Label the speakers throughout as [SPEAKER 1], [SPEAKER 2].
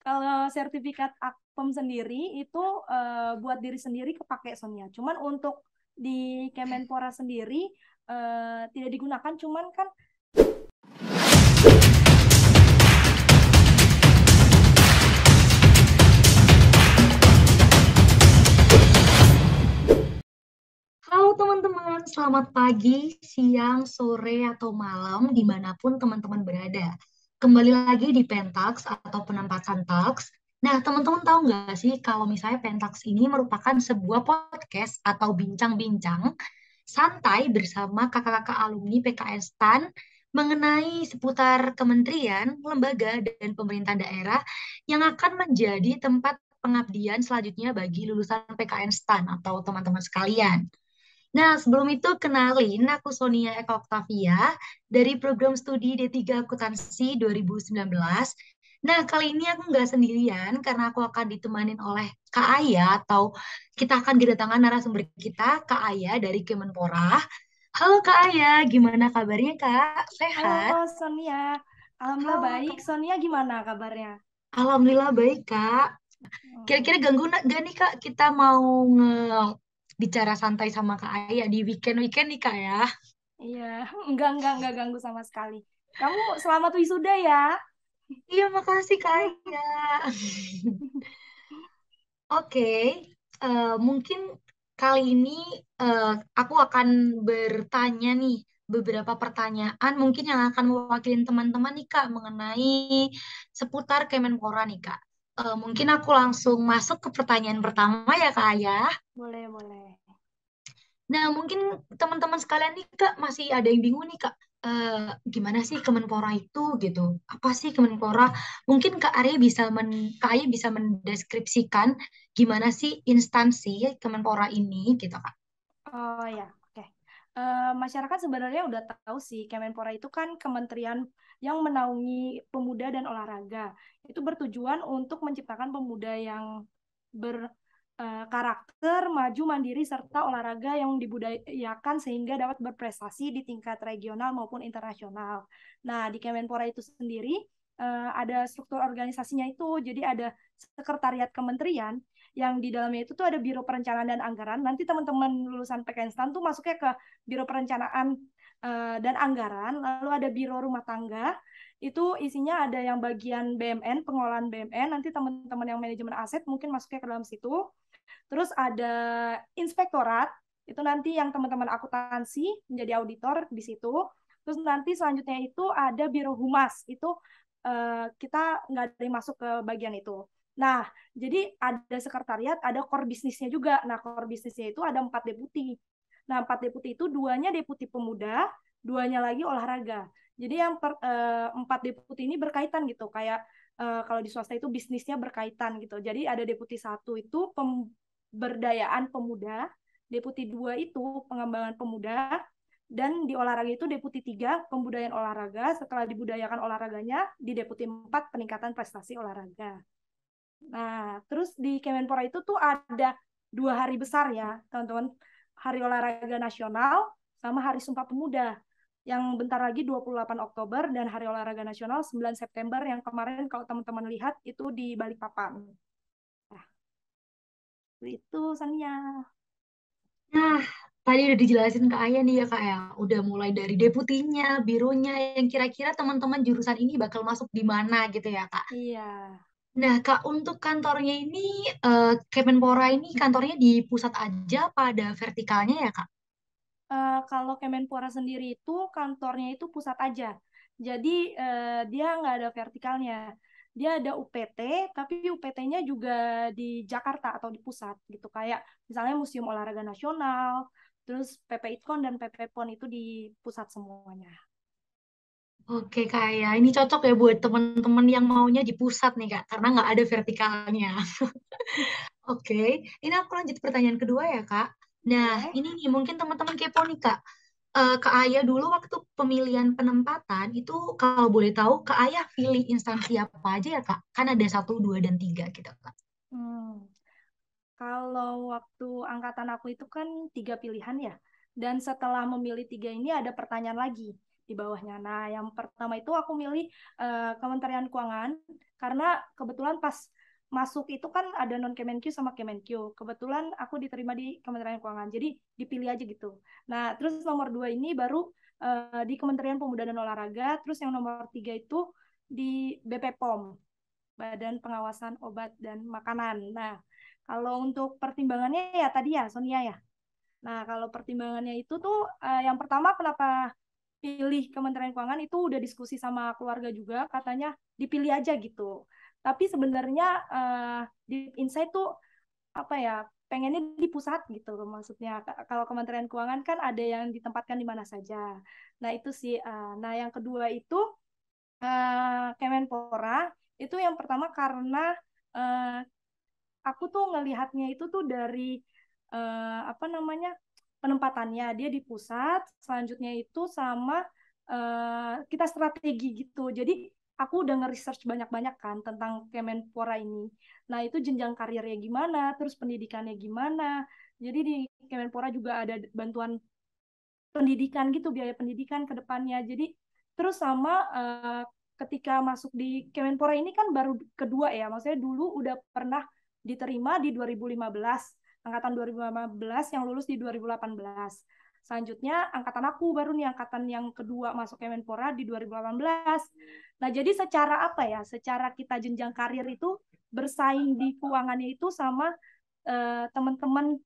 [SPEAKER 1] Kalau sertifikat Akpem sendiri itu buat diri sendiri kepake Sonia. Cuman untuk di Kemenpora sendiri tidak digunakan. Cuman kan
[SPEAKER 2] Halo teman-teman, selamat pagi, siang, sore, atau malam, dimanapun teman-teman berada. Kembali lagi di Pentax atau penempatan Talks. Nah, teman-teman tahu nggak sih kalau misalnya Pentax ini merupakan sebuah podcast atau bincang-bincang santai bersama kakak-kakak alumni PKN STAN mengenai seputar kementerian, lembaga, dan pemerintah daerah yang akan menjadi tempat pengabdian selanjutnya bagi lulusan PKN STAN atau teman-teman sekalian. Nah, sebelum itu kenalin aku Sonia Eka Oktavia dari program studi D3 Akuntansi 2019. Nah, kali ini aku nggak sendirian karena aku akan ditemanin oleh Kak Aya atau kita akan kedatangan narasumber kita, Kak Aya dari Kemenpora. Halo Kak Aya, gimana kabarnya Kak? Sehat?
[SPEAKER 1] halo Sonia, alhamdulillah
[SPEAKER 2] Halo
[SPEAKER 1] baik.
[SPEAKER 2] Kak.
[SPEAKER 1] Sonia gimana kabarnya?
[SPEAKER 2] Alhamdulillah baik Kak. Kira-kira
[SPEAKER 1] Hmm,
[SPEAKER 2] ganggu gak nih Kak? Kita mau bicara santai sama Kak Aya di weekend-weekend nih Kak ya.
[SPEAKER 1] iya, enggak ganggu sama sekali. Kamu selamat wisuda ya.
[SPEAKER 2] Iya, makasih Kak Aya. Oke, mungkin kali ini eh, aku akan bertanya nih beberapa pertanyaan mungkin yang akan mewakili teman-teman nih Kak mengenai seputar Kemenpora nih Kak. Mungkin aku langsung masuk ke pertanyaan pertama ya Kak Aya.
[SPEAKER 1] Boleh, boleh.
[SPEAKER 2] Nah, mungkin teman-teman sekalian nih Kak masih ada yang bingung nih Kak. Gimana sih Kemenpora itu gitu? Apa sih Kemenpora? Mungkin Kak Arya bisa mendeskripsikan gimana sih instansi Kemenpora ini gitu Kak.
[SPEAKER 1] Oh ya, oke. Masyarakat sebenarnya udah tahu sih, Kemenpora itu kan kementerian yang menaungi pemuda dan olahraga. Itu bertujuan untuk menciptakan pemuda yang berkarakter, maju, mandiri, serta olahraga yang dibudayakan sehingga dapat berprestasi di tingkat regional maupun internasional. Nah, di Kemenpora itu sendiri ada struktur organisasinya itu, jadi ada sekretariat kementerian yang di dalamnya itu tuh ada Biro Perencanaan dan Anggaran. Nanti teman-teman lulusan PKN tuh masuknya ke Biro Perencanaan dan Anggaran, lalu ada Biro Rumah Tangga, itu isinya ada yang bagian BMN, pengelolaan BMN, nanti teman-teman yang manajemen aset mungkin masuknya ke dalam situ. Terus ada Inspektorat, itu nanti yang teman-teman akuntansi menjadi auditor di situ. Terus nanti selanjutnya itu ada Biro Humas, itu kita nggak ada yang masuk ke bagian itu. Nah, jadi ada sekretariat, ada core bisnisnya juga. Nah, core bisnisnya itu ada 4 deputi. Nah, 4 deputi itu duanya deputi pemuda, duanya lagi olahraga. Jadi yang 4 deputi ini berkaitan gitu, kayak kalau di swasta itu bisnisnya berkaitan gitu. Jadi ada deputi satu itu pemberdayaan pemuda, deputi dua itu pengembangan pemuda, dan di olahraga itu deputi tiga pembudayaan olahraga. Setelah dibudayakan olahraganya, di deputi 4 peningkatan prestasi olahraga. Nah, terus di Kemenpora itu tuh ada 2 hari besar ya, teman-teman. Hari Olahraga Nasional sama Hari Sumpah Pemuda. Yang bentar lagi 28 Oktober dan Hari Olahraga Nasional 9 September yang kemarin kalau teman-teman lihat itu di Balikpapan. Nah, itu Sania.
[SPEAKER 2] Nah, tadi udah dijelasin Kak Aya nih ya Kak ya. Udah mulai dari deputinya, bironya yang kira-kira teman-teman jurusan ini bakal masuk di mana gitu ya Kak.
[SPEAKER 1] Iya.
[SPEAKER 2] Nah, Kak, untuk kantornya ini, Kemenpora ini kantornya di pusat aja apa ada vertikalnya ya, Kak?
[SPEAKER 1] Kalau Kemenpora sendiri itu kantornya itu pusat aja. Jadi dia nggak ada vertikalnya. Dia ada UPT, tapi UPT-nya juga di Jakarta atau di pusat gitu. Kayak misalnya Museum Olahraga Nasional, terus PP ITKON dan PP PON itu di pusat semuanya.
[SPEAKER 2] Oke, Kak ya. Ini cocok ya buat teman-teman yang maunya di pusat nih, Kak, karena nggak ada vertikalnya. Oke, ini aku lanjut pertanyaan kedua ya, Kak. Nah,
[SPEAKER 1] Boleh?
[SPEAKER 2] ini nih mungkin teman-teman kepo nih, Kak. Kak Aya dulu waktu pemilihan penempatan itu kalau boleh tahu Kak Aya pilih instansi apa aja ya Kak? Kan ada satu, dua, dan tiga gitu Kak.
[SPEAKER 1] Hmm. Kalau waktu angkatan aku itu kan 3 pilihan ya. Dan setelah memilih tiga ini ada pertanyaan lagi. di bawahnya. Nah, yang pertama itu aku milih Kementerian Keuangan karena kebetulan pas masuk itu kan ada non Kemenq sama Kemenq. Kebetulan aku diterima di Kementerian Keuangan, jadi dipilih aja gitu. Nah, terus nomor 2 ini baru di Kementerian Pemuda dan Olahraga, terus yang nomor 3 itu di BPOM, Badan Pengawasan Obat dan Makanan. Nah, kalau untuk pertimbangannya ya tadi ya, Sonia ya. Nah, kalau pertimbangannya itu tuh yang pertama kenapa pilih Kementerian Keuangan itu udah diskusi sama keluarga juga, katanya dipilih aja gitu. Tapi sebenarnya di insight tuh apa ya, pengennya di pusat gitu maksudnya. Kalau Kementerian Keuangan kan ada yang ditempatkan di mana saja. Nah, itu sih. Nah, yang kedua itu Kemenpora itu yang pertama karena uh, aku tuh ngelihatnya itu tuh dari apa namanya, penempatannya dia di pusat, selanjutnya itu sama kita strategi gitu. Jadi aku udah nge-research banyak-banyak kan tentang Kemenpora ini. Nah, itu jenjang karirnya gimana, terus pendidikannya gimana. Jadi di Kemenpora juga ada bantuan pendidikan gitu, biaya pendidikan ke depannya. Jadi terus sama ketika masuk di Kemenpora ini kan baru kedua ya, maksudnya dulu udah pernah diterima di 2015, angkatan 2015 yang lulus di 2018. Selanjutnya angkatan aku baru nih angkatan yang kedua masuk Kemenpora di 2018. Nah, jadi secara apa ya? Secara kita jenjang karir itu bersaing di keuangannya itu sama teman-teman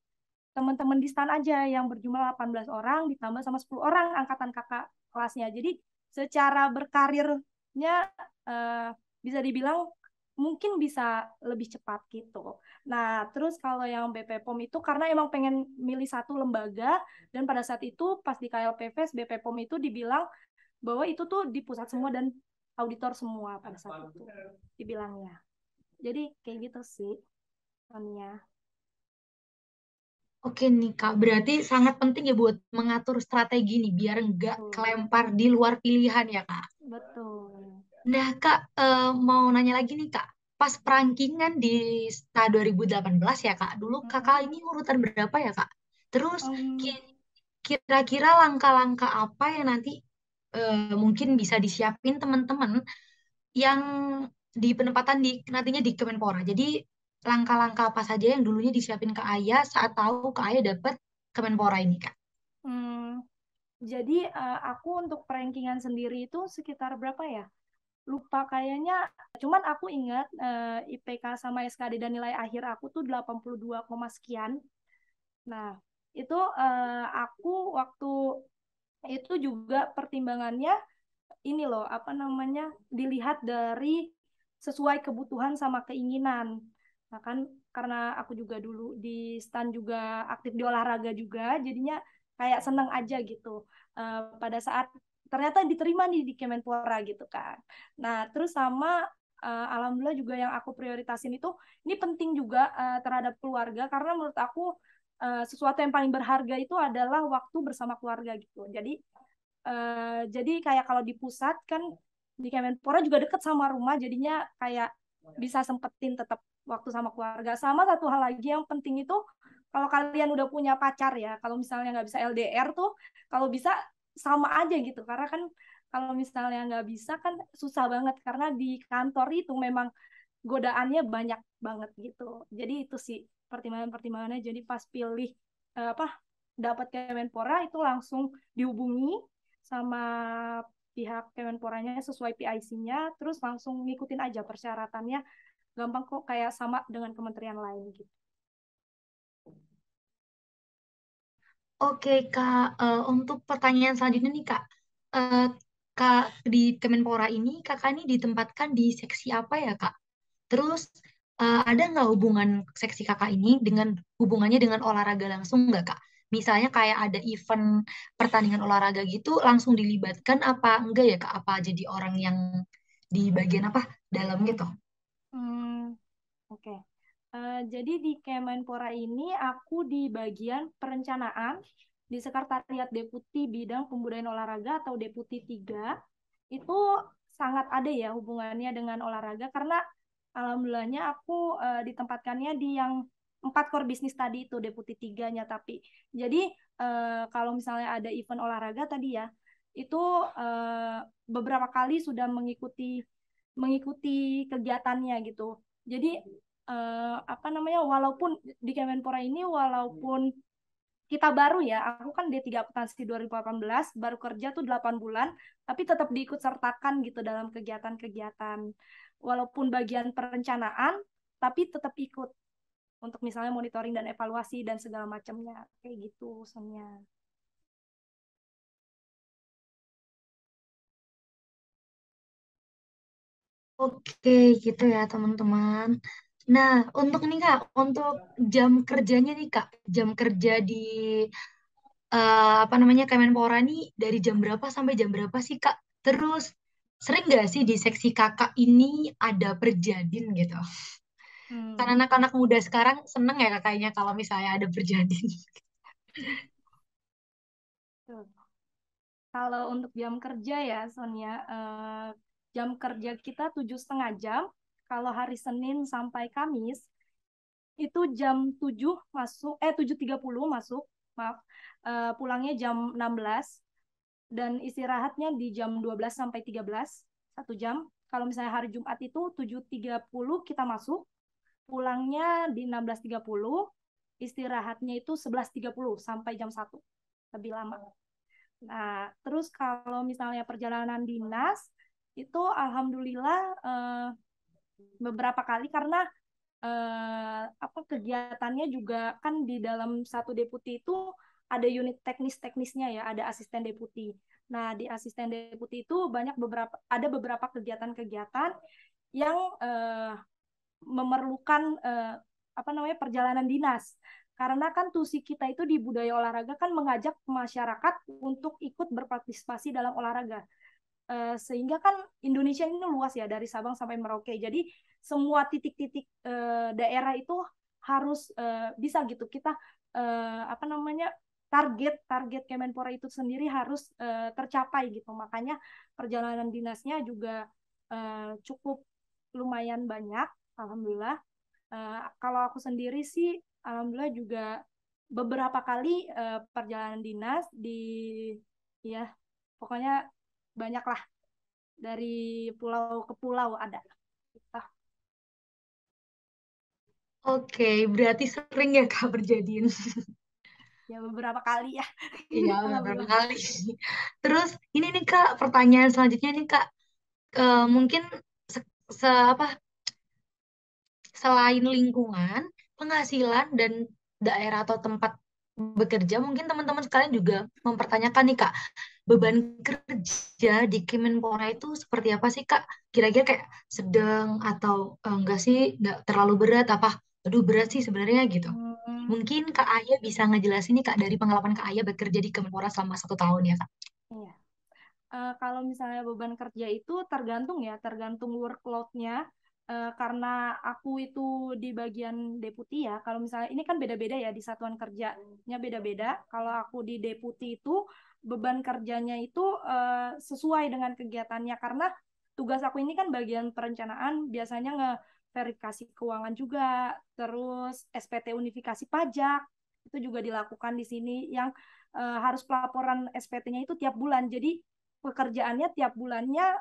[SPEAKER 1] teman-teman di stan aja yang berjumlah 18 orang ditambah sama 10 orang angkatan kakak kelasnya. Jadi secara berkarirnya bisa dibilang mungkin bisa lebih cepat gitu. Nah, terus kalau yang BPOM itu karena emang pengen milih satu lembaga dan pada saat itu pas di KLPVS BPOM itu dibilang bahwa itu tuh di pusat semua dan auditor semua pada saat itu dibilangnya. Jadi kayak gitu sih, Tania.
[SPEAKER 2] Oke nih Kak, berarti sangat penting ya buat mengatur strategi nih biar nggak
[SPEAKER 1] Betul.
[SPEAKER 2] kelempar di luar pilihan ya Kak.
[SPEAKER 1] Betul.
[SPEAKER 2] Nah Kak, mau nanya lagi nih Kak, pas perankingan di STA 2018 ya Kak, dulu Kakak
[SPEAKER 1] Mm-mm.
[SPEAKER 2] ini urutan berapa ya Kak? Terus
[SPEAKER 1] Um,
[SPEAKER 2] ki- kira-kira langkah-langkah apa yang nanti mungkin bisa disiapin teman-teman yang di penempatan di nantinya di Kemenpora. Jadi langkah-langkah apa saja yang dulunya disiapin ke Ayah saat tahu ke Ayah dapat Kemenpora ini Kak?
[SPEAKER 1] hmm, jadi aku untuk rankingan sendiri itu sekitar berapa ya? Lupa kayaknya. Cuman aku ingat IPK sama SKD dan nilai akhir aku tuh 82, sekian. Nah, itu aku waktu itu juga pertimbangannya ini loh, apa namanya, dilihat dari sesuai kebutuhan sama keinginan. Nah kan karena aku juga dulu di stan juga aktif di olahraga juga, jadinya kayak seneng aja gitu. Pada saat ternyata diterima nih di Kemenpora gitu kan. Nah terus sama alhamdulillah juga yang aku prioritasin itu ini penting juga terhadap keluarga karena menurut aku sesuatu yang paling berharga itu adalah waktu bersama keluarga gitu. Jadi kayak kalau di pusat kan di Kemenpora juga deket sama rumah, jadinya kayak bisa sempetin tetap waktu sama keluarga. Sama satu hal lagi yang penting itu kalau kalian udah punya pacar ya, kalau misalnya nggak bisa LDR tuh, kalau bisa sama aja gitu. Karena kan kalau misalnya nggak bisa kan susah banget karena di kantor itu memang godaannya banyak banget gitu. Jadi itu sih pertimbangan-pertimbangannya. Jadi pas pilih apa dapat Kemenpora itu langsung dihubungi sama pihak Kemenporanya sesuai PIC-nya, terus langsung ngikutin aja persyaratannya, gampang kok kayak sama dengan kementerian lain gitu.
[SPEAKER 2] Oke Kak, untuk pertanyaan selanjutnya nih Kak, Eh, Kak di Kemenpora ini Kakak ini ditempatkan di seksi apa ya Kak? Terus ada nggak hubungan seksi Kakak ini dengan hubungannya dengan olahraga langsung nggak Kak? Misalnya kayak ada event pertandingan olahraga gitu langsung dilibatkan apa enggak ya Kak? Apa jadi orang yang di bagian apa dalam gitu?
[SPEAKER 1] Hmm, oke. Jadi di Kemenpora ini aku di bagian perencanaan di Sekretariat Deputi Bidang Pembudayaan Olahraga atau Deputi 3 itu sangat ada ya hubungannya dengan olahraga karena alhamdulillahnya aku ditempatkannya di yang 4 core bisnis tadi itu Deputi 3-nya tapi jadi kalau misalnya ada event olahraga tadi ya itu beberapa kali sudah mengikuti mengikuti kegiatannya gitu. Jadi apa namanya, walaupun di Kemenpora ini, walaupun kita baru ya, aku kan D3 akuntansi 2018, baru kerja tuh 8 bulan, tapi tetap diikut sertakan gitu dalam kegiatan-kegiatan. Walaupun bagian perencanaan, tapi tetap ikut untuk misalnya monitoring dan evaluasi dan segala macamnya. Kayak gitu, Sonia.
[SPEAKER 2] Oke, gitu ya teman-teman. Nah, untuk nih Kak, untuk jam kerjanya nih Kak, jam kerja di apa namanya Kemenpora nih dari jam berapa sampai jam berapa sih Kak? Terus sering nggak sih di seksi kakak ini ada perjadin gitu? Karena
[SPEAKER 1] Hmm.
[SPEAKER 2] anak-anak muda sekarang seneng ya kakaknya kalau misalnya ada perjadin.
[SPEAKER 1] Tuh. Kalau untuk jam kerja ya, Sonia, jam kerja kita 7,5 jam. Kalau hari Senin sampai Kamis, itu jam 7 masuk, 7.30 masuk, maaf. Pulangnya jam 16, dan istirahatnya di jam 12 sampai 13, 1 jam. Kalau misalnya hari Jumat itu 7.30 kita masuk, pulangnya di 16.30, istirahatnya itu 11.30 sampai jam 1, lebih lama. Nah, terus kalau misalnya perjalanan dinas, itu alhamdulillah beberapa kali, karena apa, kegiatannya juga kan di dalam satu deputi itu ada unit teknis-teknisnya ya, ada asisten deputi. Nah, di asisten deputi itu ada beberapa kegiatan-kegiatan yang memerlukan apa namanya, perjalanan dinas. Karena kan tusi kita itu di budaya olahraga kan mengajak masyarakat untuk ikut berpartisipasi dalam olahraga. Sehingga kan Indonesia ini luas ya, dari Sabang sampai Merauke. Jadi semua titik-titik daerah itu harus bisa gitu kita apa namanya, target target Kemenpora itu sendiri harus tercapai gitu. Makanya perjalanan dinasnya juga cukup lumayan banyak, alhamdulillah. Kalau aku sendiri sih, alhamdulillah juga beberapa kali perjalanan dinas di, ya pokoknya banyak lah, dari pulau ke pulau ada. Gitu.
[SPEAKER 2] Oke, berarti sering ya Kak perjadin.
[SPEAKER 1] Ya beberapa kali ya.
[SPEAKER 2] Iya, beberapa
[SPEAKER 1] Alhamdulillah.
[SPEAKER 2] kali. Terus ini nih Kak, pertanyaan selanjutnya nih Kak. Mungkin se, apa selain lingkungan, penghasilan dan daerah atau tempat bekerja, mungkin teman-teman sekalian juga mempertanyakan nih Kak, beban kerja di Kemenpora itu seperti apa sih Kak? Kira-kira kayak sedang atau enggak sih, enggak terlalu berat apa? Aduh berat sih sebenarnya gitu.
[SPEAKER 1] Hmm,
[SPEAKER 2] Mungkin Kak Aya bisa ngejelasin nih Kak dari pengalaman Kak Aya bekerja di Kemenpora selama 1 tahun ya Kak.
[SPEAKER 1] iya. Kalau misalnya beban kerja itu tergantung ya, tergantung workload-nya. Karena aku itu di bagian deputi ya. Kalau misalnya ini kan beda-beda ya, di satuan kerjanya beda-beda. Kalau aku di deputi itu beban kerjanya itu sesuai dengan kegiatannya, karena tugas aku ini kan bagian perencanaan, biasanya verifikasi keuangan juga, terus SPT unifikasi pajak itu juga dilakukan di sini, yang harus pelaporan SPT-nya itu tiap bulan. Jadi pekerjaannya tiap bulannya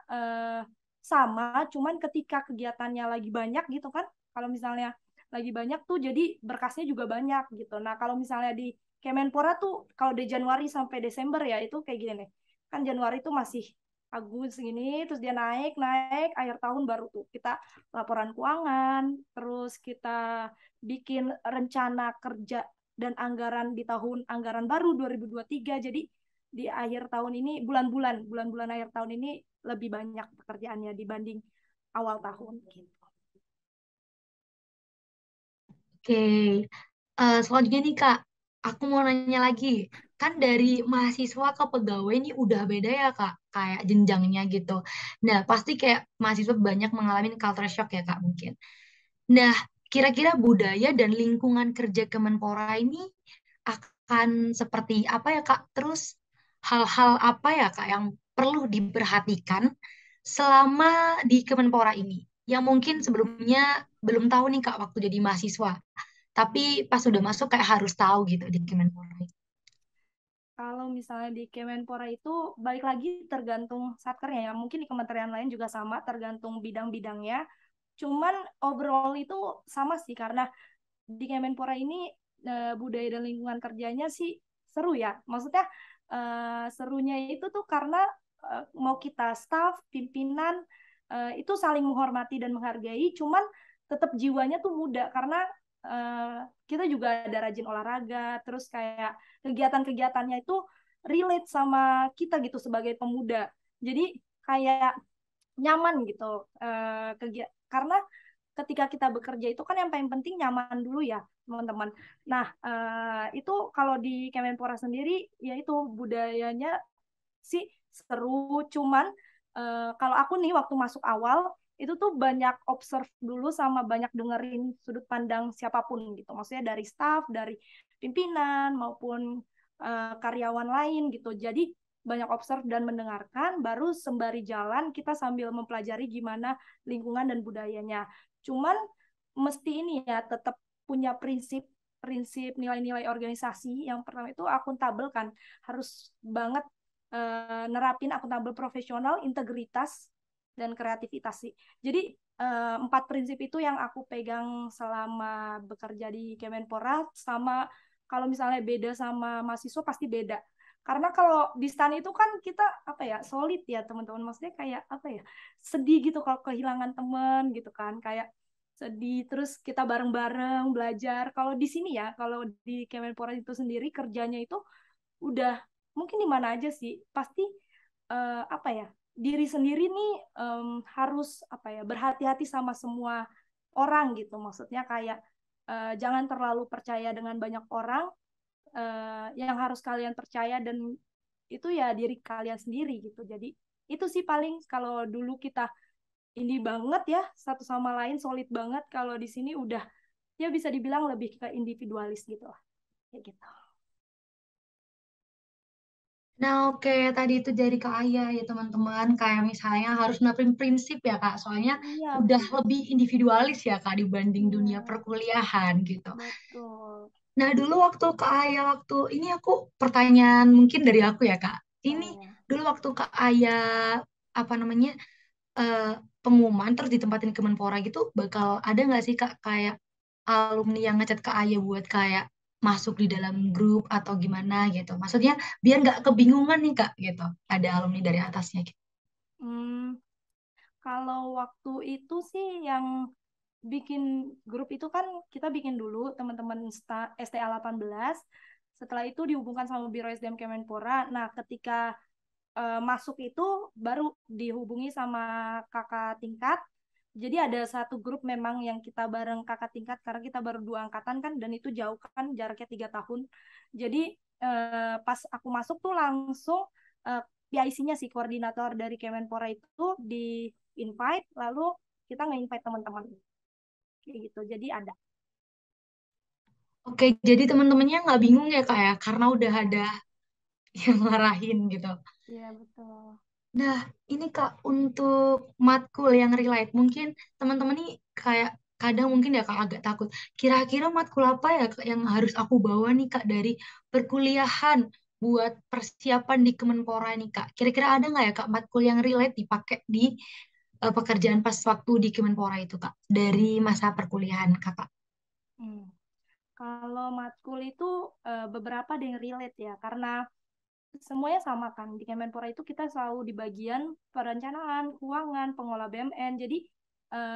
[SPEAKER 1] sama, cuman ketika kegiatannya lagi banyak gitu kan, kalau misalnya lagi banyak tuh jadi berkasnya juga banyak gitu. Nah, kalau misalnya di Kemenpora tuh kalau dari Januari sampai Desember ya itu kayak gini nih. Kan Januari tuh masih Agus segini, terus dia naik naik, akhir tahun baru tuh kita laporan keuangan, terus kita bikin rencana kerja dan anggaran di tahun anggaran baru 2023. Jadi di akhir tahun ini, bulan-bulan akhir tahun ini lebih banyak pekerjaannya dibanding awal tahun gitu.
[SPEAKER 2] Oke, selanjutnya nih Kak, aku mau nanya lagi. Kan dari mahasiswa ke pegawai ini udah beda ya Kak, kayak jenjangnya gitu. Nah, pasti kayak mahasiswa banyak mengalami culture shock ya Kak mungkin. Nah, kira-kira budaya dan lingkungan kerja Kemenpora ini akan seperti apa ya Kak? Terus hal-hal apa ya Kak yang perlu diperhatikan selama di Kemenpora ini? Yang mungkin sebelumnya belum tahu nih Kak waktu jadi mahasiswa. Tapi pas udah masuk kayak harus tahu gitu di Kemenpora.
[SPEAKER 1] Kalau misalnya di Kemenpora itu balik lagi tergantung satkernya ya. Mungkin di kementerian lain juga sama, tergantung bidang-bidangnya. Cuman overall itu sama sih karena di Kemenpora ini budaya dan lingkungan kerjanya sih seru ya. Maksudnya serunya itu tuh karena mau kita staff, pimpinan itu saling menghormati dan menghargai, cuman tetap jiwanya tuh muda karena uh, kita juga ada rajin olahraga, terus kayak kegiatan-kegiatannya itu relate sama kita gitu sebagai pemuda. Jadi kayak nyaman gitu karena ketika kita bekerja itu kan yang paling penting nyaman dulu ya teman-teman. Nah itu kalau di Kemenpora sendiri ya itu budayanya sih seru, cuman kalau aku nih waktu masuk awal itu tuh banyak observe dulu sama banyak dengerin sudut pandang siapapun gitu, maksudnya dari staff, dari pimpinan maupun karyawan lain gitu. Jadi banyak observe dan mendengarkan, baru sembari jalan kita sambil mempelajari gimana lingkungan dan budayanya. Cuman mesti ini ya tetap punya prinsip nilai-nilai organisasi. Yang pertama itu akuntabel kan, harus banget nerapin akuntabel profesional, integritas, dan kreativitas sih. Jadi empat prinsip itu yang aku pegang selama bekerja di Kemenpora. Sama kalau misalnya beda sama mahasiswa pasti beda. Karena kalau di STAN itu kan kita apa ya solid ya teman-teman. Maksudnya kayak apa ya sedih gitu kalau kehilangan teman gitu kan. Kayak sedih terus kita bareng-bareng belajar. Kalau di sini ya, kalau di Kemenpora itu sendiri kerjanya itu udah mungkin di mana aja sih pasti apa ya diri sendiri nih harus apa ya berhati-hati sama semua orang gitu, maksudnya kayak jangan terlalu percaya dengan banyak orang. Yang harus kalian percaya dan itu ya diri kalian sendiri gitu. Jadi itu sih paling kalau dulu kita ini banget ya satu sama lain solid banget, kalau di sini udah ya bisa dibilang lebih ke individualis gitu lah kayak gitu.
[SPEAKER 2] Nah, oke, tadi itu dari Kak Aya ya teman-teman, kayak misalnya harus nerapin prinsip ya Kak, soalnya
[SPEAKER 1] Iya,
[SPEAKER 2] udah lebih individualis ya Kak dibanding dunia
[SPEAKER 1] iya,
[SPEAKER 2] perkuliahan gitu.
[SPEAKER 1] betul.
[SPEAKER 2] Nah, dulu waktu Kak Aya waktu ini aku pertanyaan mungkin dari aku ya Kak. Ini
[SPEAKER 1] Oh ya.
[SPEAKER 2] dulu waktu Kak Aya apa namanya eh, pengumuman terus ditempatin Kemenpora gitu, bakal ada nggak sih Kak kayak alumni yang ngechat Kak Aya buat kayak masuk di dalam grup atau gimana gitu? Maksudnya biar nggak kebingungan nih Kak gitu. Ada alumni dari atasnya gitu.
[SPEAKER 1] Hmm, kalau waktu itu sih yang bikin grup itu kan kita bikin dulu teman-teman STA 18. Setelah itu dihubungkan sama Biro SDM Kemenpora. Nah, ketika masuk itu baru dihubungi sama kakak tingkat. Jadi ada satu grup memang yang kita bareng kakak tingkat karena kita baru 2 angkatan kan, dan itu jauh kan jaraknya 3 tahun. Jadi pas aku masuk tuh langsung PIC-nya sih koordinator dari Kemenpora itu di invite, lalu kita nge-invite teman-teman kayak gitu. Jadi ada.
[SPEAKER 2] Oke, jadi teman-temannya nggak bingung ya Kak ya, karena udah ada yang ngarahin gitu.
[SPEAKER 1] Iya betul.
[SPEAKER 2] Nah, ini Kak, untuk matkul yang relate, mungkin teman-teman nih kayak kadang mungkin ya Kak agak takut. Kira-kira matkul apa ya Kak yang harus aku bawa nih Kak dari perkuliahan buat persiapan di Kemenpora nih Kak. Kira-kira ada nggak ya Kak matkul yang relate dipakai di pekerjaan pas waktu di Kemenpora itu Kak dari masa perkuliahan Kakak?
[SPEAKER 1] Hmm. Kalau matkul itu beberapa ada yang relate ya, karena semuanya sama kan. Di Kemenpora itu kita selalu di bagian perencanaan, keuangan, pengelola BUMN. Jadi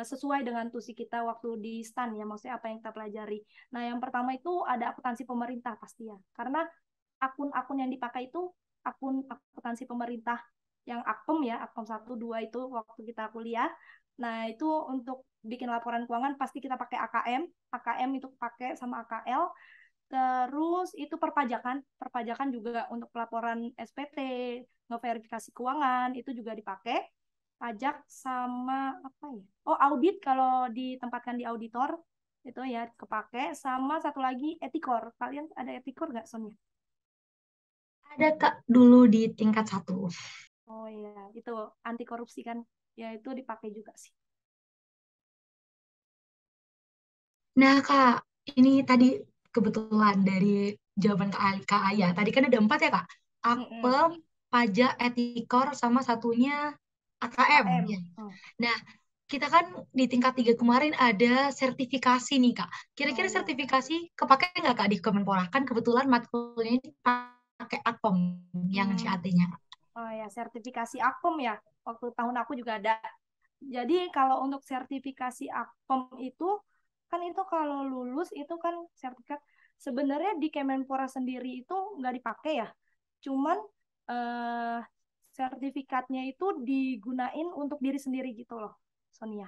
[SPEAKER 1] sesuai dengan tusi kita waktu di STAN ya, maksudnya apa yang kita pelajari. Nah, yang pertama itu ada akuntansi pemerintah pasti ya. Karena akun-akun yang dipakai itu akun akuntansi pemerintah yang Akpem ya, Akpem 1 2 itu waktu kita kuliah. Nah, itu untuk bikin laporan keuangan pasti kita pakai AKM. AKM itu pakai sama AKL. Terus itu perpajakan, perpajakan juga untuk pelaporan SPT, ngeverifikasi keuangan itu juga dipakai. Pajak sama apa ya? Oh, audit kalau ditempatkan di auditor itu ya kepake. Sama satu lagi etikor. Kalian ada etikor nggak, Sonia?
[SPEAKER 2] Ada Kak dulu di tingkat 1.
[SPEAKER 1] Oh iya, itu anti korupsi kan? Ya itu dipakai juga sih.
[SPEAKER 2] Nah, Kak, ini tadi kebetulan dari jawaban Kak Aya. Tadi kan ada 4 ya, Kak?
[SPEAKER 1] Mm-mm.
[SPEAKER 2] Apem, Pajak, Etikor, sama satunya AKM.
[SPEAKER 1] AKM.
[SPEAKER 2] Ya. Nah, kita kan di tingkat 3 kemarin ada sertifikasi nih, Kak.
[SPEAKER 1] Oh
[SPEAKER 2] Kira-kira
[SPEAKER 1] ya.
[SPEAKER 2] sertifikasi kepake nggak, Kak, di Kemenpora? Kan kebetulan matkulnya ini pakai Apem yang
[SPEAKER 1] Hmm.
[SPEAKER 2] CAT-nya.
[SPEAKER 1] Oh ya, sertifikasi Akom ya. Waktu tahun aku juga ada. Jadi kalau untuk sertifikasi Akom itu kan itu kalau lulus itu kan sertifikat sebenarnya di Kemenpora sendiri itu nggak dipakai ya. Cuman eh, sertifikatnya itu digunain untuk diri sendiri gitu loh, Sonia.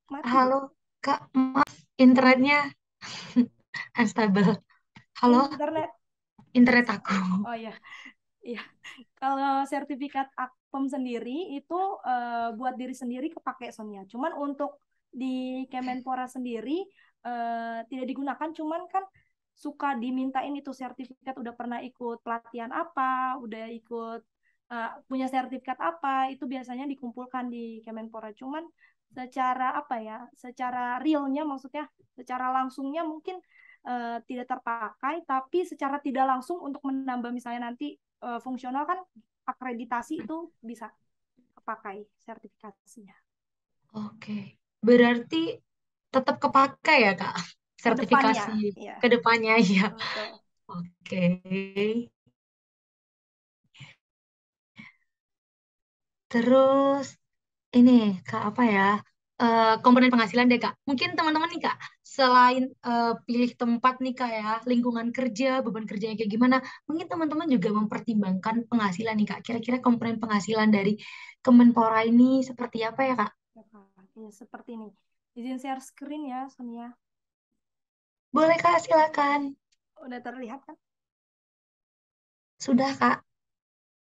[SPEAKER 1] Mati
[SPEAKER 2] Halo,
[SPEAKER 1] dia.
[SPEAKER 2] Kak, maaf, internetnya unstable. Halo,
[SPEAKER 1] Internet.
[SPEAKER 2] internet aku.
[SPEAKER 1] Oh ya, iya. Kalau sertifikat Akpem sendiri itu buat diri sendiri kepake Sonia. Cuman untuk di Kemenpora sendiri tidak digunakan. Cuman kan suka dimintain itu sertifikat udah pernah ikut pelatihan apa, udah ikut punya sertifikat apa, itu biasanya dikumpulkan di Kemenpora. Cuman secara apa ya, secara realnya maksudnya, secara langsungnya mungkin tidak terpakai, tapi secara tidak langsung untuk menambah misalnya nanti fungsional kan akreditasi itu bisa kepakai sertifikasinya.
[SPEAKER 2] Oke, berarti tetap kepakai ya, Kak,
[SPEAKER 1] Kedepannya,
[SPEAKER 2] sertifikasi
[SPEAKER 1] ya
[SPEAKER 2] ke depannya ya.
[SPEAKER 1] betul.
[SPEAKER 2] Oke. Terus ini Kak apa ya? Komponen penghasilan deh Kak. Mungkin teman-teman nih Kak, selain pilih tempat nih Kak ya, lingkungan kerja, beban kerjanya kayak gimana, mungkin teman-teman juga mempertimbangkan penghasilan nih Kak. Kira-kira komponen penghasilan dari Kemenpora ini seperti apa ya Kak?
[SPEAKER 1] Ya, seperti ini. Izin share screen ya, Sonia.
[SPEAKER 2] Boleh Kak, silakan.
[SPEAKER 1] Udah terlihat kan?
[SPEAKER 2] Sudah Kak.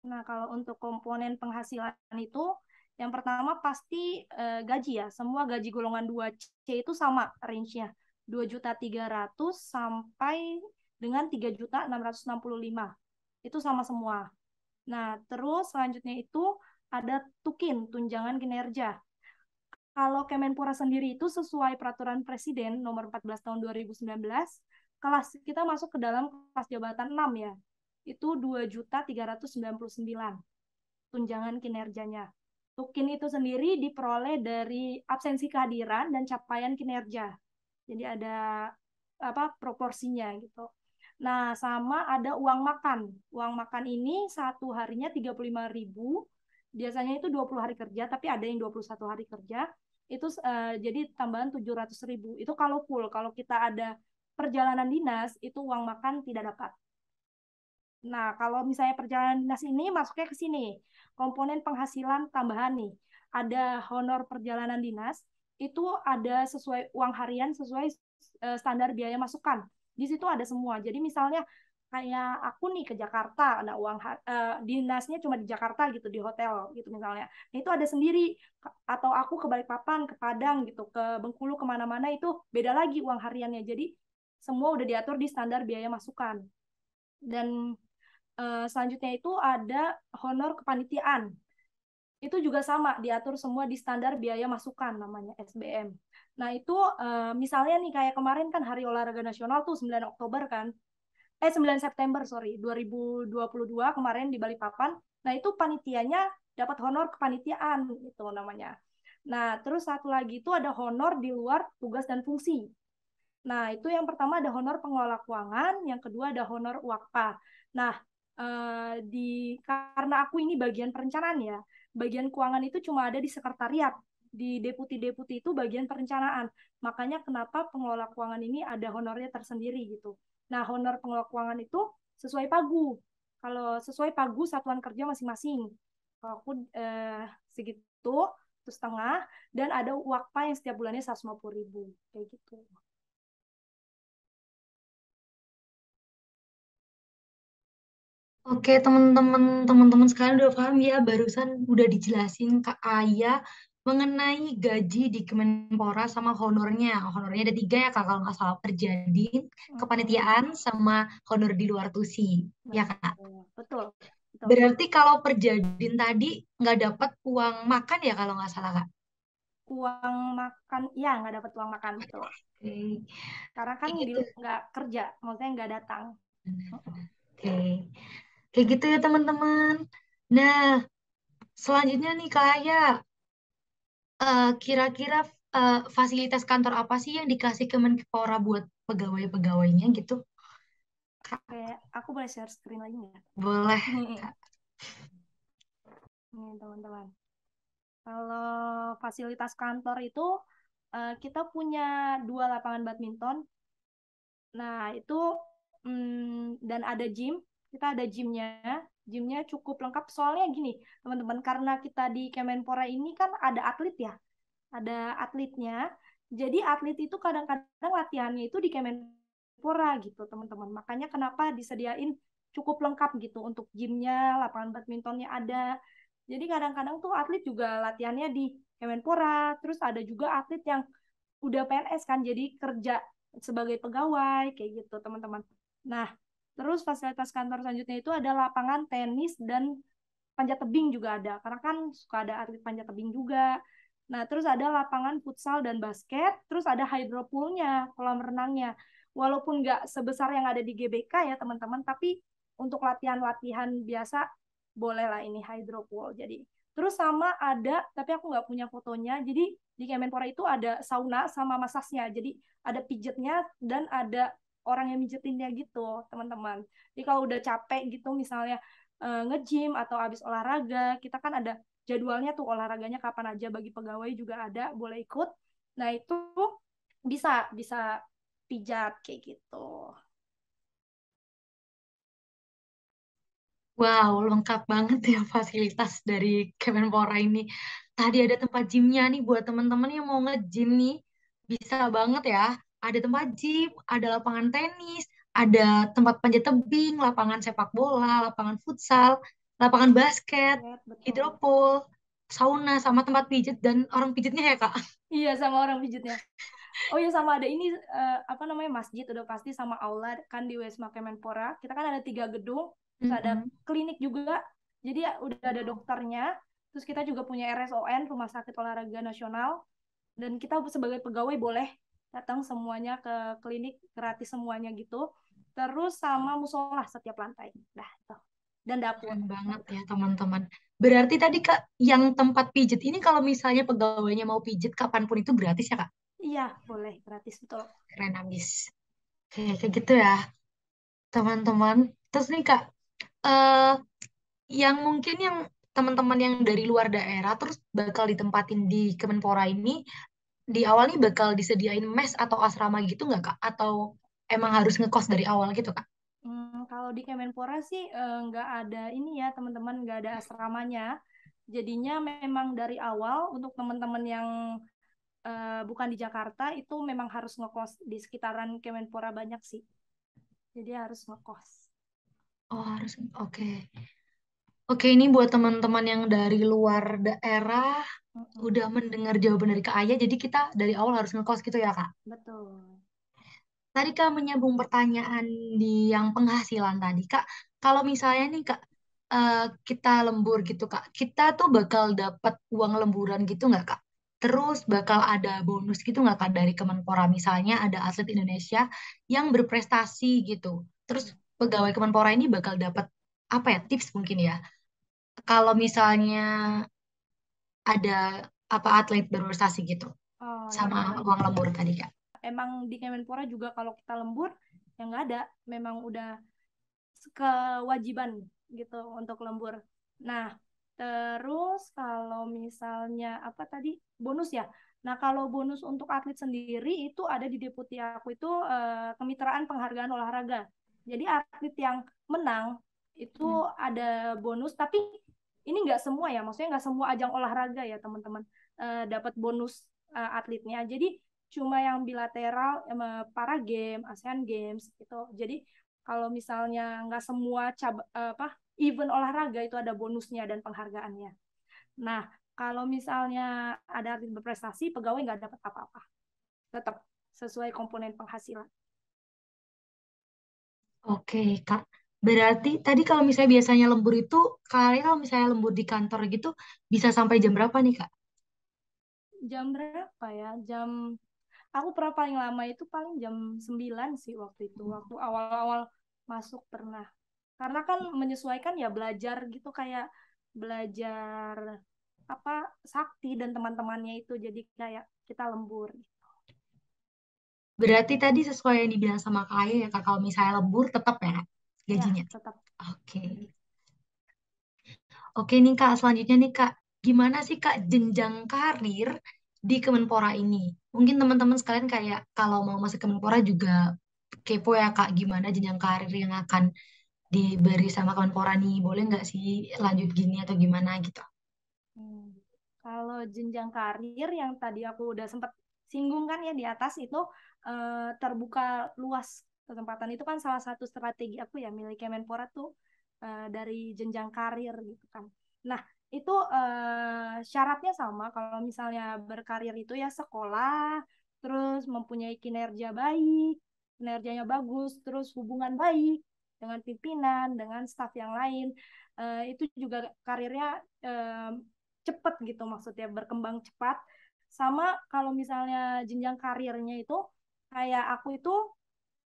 [SPEAKER 1] Nah, kalau untuk komponen penghasilan itu, yang pertama pasti gaji ya. Semua gaji golongan 2C itu sama range-nya. 2.300.000 sampai dengan 3.665. Itu sama semua. Nah, terus selanjutnya itu ada tukin, tunjangan kinerja. Kalau Kemenpora sendiri itu sesuai peraturan Presiden nomor 14 tahun 2019, kelas kita masuk ke dalam kelas jabatan 6 ya. Itu 2.399 tunjangan kinerjanya. Tukin itu sendiri diperoleh dari absensi kehadiran dan capaian kinerja. Jadi ada apa proporsinya gitu. Nah, sama ada uang makan. Uang makan ini satu harinya 35.000. Biasanya itu 20 hari kerja, tapi ada yang 21 hari kerja. Itu jadi tambahan 700.000. Itu kalau full. Kalau kita ada perjalanan dinas, itu uang makan tidak dapat. Nah, kalau misalnya perjalanan dinas ini masuknya ke sini. Komponen penghasilan tambahan nih. Ada honor perjalanan dinas, itu ada sesuai uang harian sesuai standar biaya masukan. Di situ ada semua. Jadi misalnya kayak aku nih ke Jakarta, ada uang dinasnya cuma di Jakarta gitu di hotel gitu misalnya. Nah, itu ada sendiri atau aku ke Balikpapan, ke Padang gitu, ke Bengkulu kemana-mana itu beda lagi uang hariannya. Jadi semua udah diatur di standar biaya masukan. Dan selanjutnya itu ada honor kepanitiaan. Itu juga sama, diatur semua di standar biaya masukan namanya SBM. Nah, itu misalnya nih kayak kemarin kan Hari Olahraga Nasional tuh 9 Oktober kan. 9 September, sorry, 2022 kemarin di Balikpapan. Nah, itu panitianya dapat honor kepanitiaan itu namanya. Nah, terus satu lagi itu ada honor di luar tugas dan fungsi. Nah, itu yang pertama ada honor pengelola keuangan, yang kedua ada honor UAKPA. Nah, karena aku ini bagian perencanaan ya, bagian keuangan itu cuma ada di sekretariat, di deputi-deputi itu bagian perencanaan. Makanya kenapa pengelola keuangan ini ada honornya tersendiri gitu. Nah, honor pengelola keuangan itu sesuai pagu. Kalau sesuai pagu satuan kerja masing-masing. Kalau aku segitu, terus setengah, dan ada UAKPA yang setiap bulannya 150.000 kayak gitu.
[SPEAKER 2] Oke, teman-teman sekalian udah paham ya, barusan udah dijelasin Kak Aya mengenai gaji di Kemenpora sama honornya. Honornya ada tiga ya Kak, kalau nggak salah perjadin,
[SPEAKER 1] Mm-mm.
[SPEAKER 2] kepanitiaan, sama honor di luar TUSI. Ya Kak.
[SPEAKER 1] Betul, betul.
[SPEAKER 2] Berarti kalau perjadin tadi nggak dapat uang makan ya kalau nggak salah Kak.
[SPEAKER 1] Uang makan, ya nggak dapat uang makan, betul.
[SPEAKER 2] Oke.
[SPEAKER 1] Karena kan
[SPEAKER 2] Kayak gitu.
[SPEAKER 1] nggak kerja, maksudnya nggak datang. Mm-mm.
[SPEAKER 2] Oke, kayak gitu ya teman-teman. Nah, selanjutnya nih kayak kira-kira fasilitas kantor apa sih yang dikasih Kemenpora buat pegawai-pegawainya gitu? Kak,
[SPEAKER 1] Oke, aku boleh share screen lagi nggak?
[SPEAKER 2] boleh, Kak.
[SPEAKER 1] Nih teman-teman. Kalau fasilitas kantor itu kita punya 2 lapangan badminton. Nah, itu dan ada gym. Kita ada gymnya. Gymnya cukup lengkap. Soalnya gini, teman-teman, karena kita di Kemenpora ini kan ada atlet ya. Ada atletnya. Jadi atlet itu kadang-kadang latihannya itu di Kemenpora gitu, teman-teman. Makanya kenapa disediain cukup lengkap gitu untuk gymnya, lapangan badmintonnya ada. Jadi kadang-kadang tuh atlet juga latihannya di Kemenpora. Terus ada juga atlet yang udah PNS kan, jadi kerja sebagai pegawai kayak gitu, teman-teman. Nah, terus fasilitas kantor selanjutnya itu ada lapangan tenis dan panjat tebing juga ada, karena kan suka ada atlet panjat tebing juga. Nah, terus ada lapangan futsal dan basket, terus ada hydropoolnya, kolam renangnya. Walaupun nggak sebesar yang ada di GBK ya, teman-teman, tapi untuk latihan-latihan biasa bolehlah ini hydropool. Jadi, terus sama ada, tapi aku nggak punya fotonya. Jadi di Kemenpora itu ada sauna sama masasnya. Jadi ada pijetnya dan ada orang yang mijetinnya gitu, teman-teman. Jadi kalau udah capek gitu, misalnya nge-gym atau habis olahraga, kita kan ada jadwalnya tuh olahraganya kapan aja, bagi pegawai juga ada, boleh ikut. Nah, itu bisa bisa pijat kayak gitu.
[SPEAKER 2] Wow, lengkap banget ya fasilitas dari Kemenpora ini. Tadi ada tempat gymnya nih buat teman-teman yang mau nge-gym nih. Bisa banget ya. Ada tempat gym, ada lapangan tenis, ada tempat panjat tebing, lapangan sepak bola, lapangan futsal, lapangan basket,
[SPEAKER 1] Ya, betul.
[SPEAKER 2] hidropool, sauna, sama tempat pijat dan orang pijatnya ya, Kak.
[SPEAKER 1] Iya, sama orang pijitnya. Oh ya, sama ada ini apa namanya, masjid udah pasti, sama aula kan di Wisma Kemenpora. Kita kan ada 3 gedung, terus ada
[SPEAKER 2] Mm-mm.
[SPEAKER 1] klinik juga. Jadi ya udah ada dokternya. Terus kita juga punya RSON, Rumah Sakit Olahraga Nasional. Dan kita sebagai pegawai boleh datang semuanya ke klinik gratis semuanya gitu. Terus sama musola setiap lantai. Dah, tuh. Dan dapur.
[SPEAKER 2] Keren banget ya teman-teman. Berarti tadi Kak, yang tempat pijat ini kalau misalnya pegawainya mau pijat kapanpun itu gratis ya Kak?
[SPEAKER 1] Iya, boleh gratis betul.
[SPEAKER 2] Keren abis. Kayak gitu ya teman-teman. Terus nih Kak, eh yang mungkin yang teman-teman yang dari luar daerah terus bakal ditempatin di Kemenpora ini, di awal nih bakal disediain mes atau asrama gitu nggak Kak? Atau emang harus ngekos dari awal gitu Kak?
[SPEAKER 1] Kalau di Kemenpora sih nggak ada ini ya, teman-teman, nggak ada asramanya. Jadinya memang dari awal untuk teman-teman yang bukan di Jakarta itu memang harus ngekos di sekitaran Kemenpora banyak sih. Jadi harus ngekos.
[SPEAKER 2] Oh harus, oke. Oke, ini buat teman-teman yang dari luar daerah
[SPEAKER 1] Mm-mm.
[SPEAKER 2] udah mendengar jawaban dari Kak Aya, jadi kita dari awal harus ngekos gitu ya Kak.
[SPEAKER 1] Betul.
[SPEAKER 2] Tadi Kak menyambung pertanyaan di yang penghasilan tadi Kak, kalau misalnya nih Kak kita lembur gitu Kak, kita tuh bakal dapat uang lemburan gitu nggak Kak? Terus bakal ada bonus gitu nggak Kak dari Kemenpora, misalnya ada atlet Indonesia yang berprestasi gitu. Terus pegawai Kemenpora ini bakal dapat apa ya, tips mungkin ya? Kalau misalnya ada apa atlet berprestasi gitu
[SPEAKER 1] Oh ya,
[SPEAKER 2] sama
[SPEAKER 1] boleh.
[SPEAKER 2] uang lembur tadi Kak.
[SPEAKER 1] Emang di Kemenpora juga kalau kita lembur ya nggak ada, memang udah kewajiban gitu untuk lembur. Nah, terus kalau misalnya apa tadi, bonus ya. Nah, kalau bonus untuk atlet sendiri itu ada di deputi aku itu kemitraan penghargaan olahraga. Jadi atlet yang menang itu
[SPEAKER 2] Hmm.
[SPEAKER 1] ada bonus, tapi ini nggak semua ya, maksudnya nggak semua ajang olahraga ya teman-teman dapat bonus atletnya. Jadi cuma yang bilateral, para game, ASEAN Games gitu. Jadi kalau misalnya nggak semua apa event olahraga itu ada bonusnya dan penghargaannya. Nah, kalau misalnya ada atlet berprestasi, pegawai nggak dapat apa-apa, tetap sesuai komponen penghasilan.
[SPEAKER 2] Oke Kak. Berarti tadi kalau misalnya biasanya lembur itu, kalian kalau misalnya lembur di kantor gitu bisa sampai jam berapa nih Kak?
[SPEAKER 1] Jam berapa ya? Aku pernah paling lama itu paling jam 9 sih waktu itu, waktu awal-awal masuk pernah. Karena kan menyesuaikan ya belajar gitu, kayak belajar apa sakti dan teman-temannya itu, jadi kayak kita lembur.
[SPEAKER 2] Berarti tadi sesuai yang dibilang sama Kak Ayu ya Kak, kalau misalnya lembur tetap ya
[SPEAKER 1] Ya,
[SPEAKER 2] gajinya.
[SPEAKER 1] tetap.
[SPEAKER 2] Oke. Oke nih Kak, selanjutnya nih Kak, gimana sih Kak jenjang karir di Kemenpora ini? Mungkin teman-teman sekalian kayak kalau mau masuk Kemenpora juga kepo ya Kak, gimana jenjang karir yang akan diberi sama Kemenpora nih? Boleh nggak sih lanjut gini atau gimana gitu?
[SPEAKER 1] Hmm. Kalau jenjang karir yang tadi aku udah sempat singgung kan ya di atas itu, terbuka luas kesempatan, itu kan salah satu strategi aku ya milik Kemenpora tuh, dari jenjang karir gitu kan. Nah, itu syaratnya sama kalau misalnya berkarir itu ya sekolah, terus mempunyai kinerja baik, kinerjanya bagus, terus hubungan baik dengan pimpinan, dengan staf yang lain. Itu juga karirnya cepet gitu, maksudnya berkembang cepat. Sama kalau misalnya jenjang karirnya itu kayak aku itu